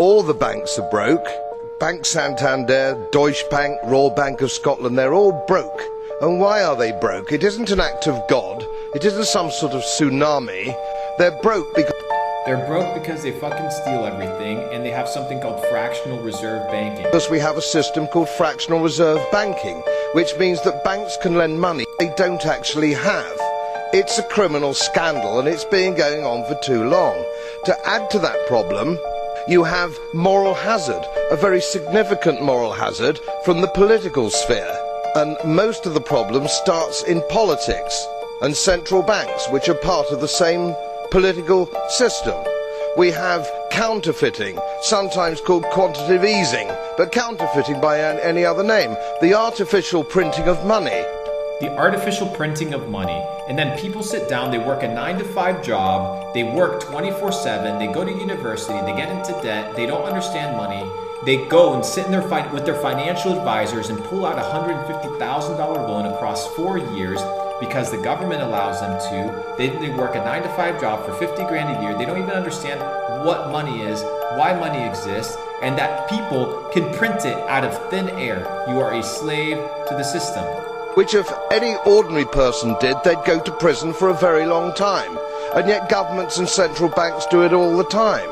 All the banks are broke. Bank Santander, Deutsche Bank, Royal Bank of Scotland, they're all broke. And why are they broke? It isn't an act of God. It isn't some sort of tsunami. They're broke because they fucking steal everything, and they have something called fractional reserve banking. Because we have a system called fractional reserve banking, which means that banks can lend money they don't actually have. It's a criminal scandal, and it's been going on for too long. To add to that problem, you have moral hazard, a very significant moral hazard from the political sphere. And most of the problem starts in politics and central banks, which are part of the same political system. We have counterfeiting, sometimes called quantitative easing, but counterfeiting by any other name. The artificial printing of money. The artificial printing of money. And then people sit down, they work a 9-to-5 job, they work 24/7, they go to university, they get into debt, they don't understand money. They go and sit in with their financial advisors and pull out a $150,000 loan across 4 years because the government allows them to. They work a 9-to-5 job for 50 grand a year. They don't even understand what money is, why money exists, and that people can print it out of thin air. You are a slave to the system. Which if any ordinary person did, they'd go to prison for a very long time. And yet governments and central banks do it all the time.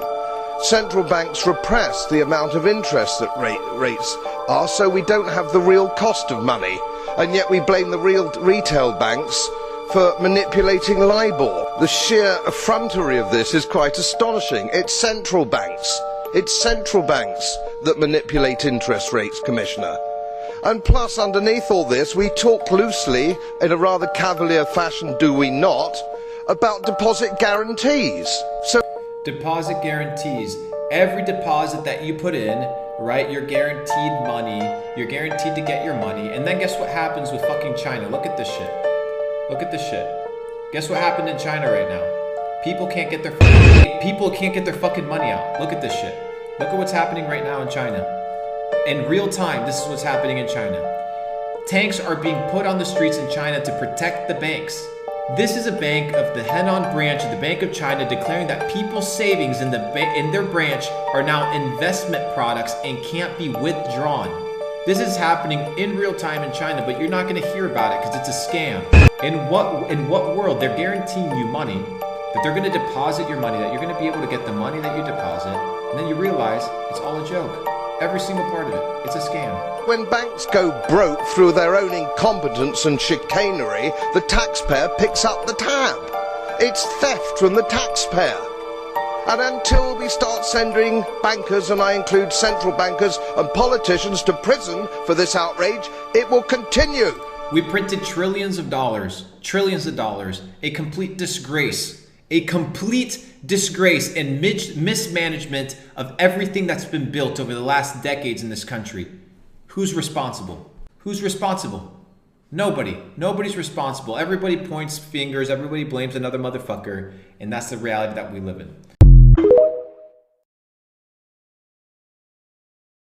Central banks repress the amount of interest that rates are, so we don't have the real cost of money. And yet we blame the real retail banks for manipulating LIBOR. The sheer effrontery of this is quite astonishing. It's central banks. It's central banks that manipulate interest rates, Commissioner. And plus, underneath all this, we talk loosely, in a rather cavalier fashion, do we not, about deposit guarantees. Deposit guarantees. Every deposit that you put in, right, you're guaranteed money. You're guaranteed to get your money. And then guess what happens with fucking China? Look at this shit. Look at this shit. Guess what happened in China right now? People can't get their fucking money out. Look at this shit. Look at what's happening right now in China. In real time, this is what's happening in China. Tanks are being put on the streets in China to protect the banks. This is a bank of the Henan branch of the Bank of China declaring that people's savings in their branch are now investment products and can't be withdrawn. This is happening in real time in China, but you're not going to hear about it because it's a scam. In what world they're guaranteeing you money, that they're going to deposit your money, that you're going to be able to get the money that you deposit, and then you realize it's all a joke. Every single part of it. It's a scam. When banks go broke through their own incompetence and chicanery, the taxpayer picks up the tab. It's theft from the taxpayer. And until we start sending bankers, and I include central bankers and politicians, to prison for this outrage, it will continue. We printed trillions of dollars, a complete disgrace. A complete disgrace and mismanagement of everything that's been built over the last decades in this country. Who's responsible? Who's responsible? Nobody. Nobody's responsible. Everybody points fingers, everybody blames another motherfucker, and that's the reality that we live in.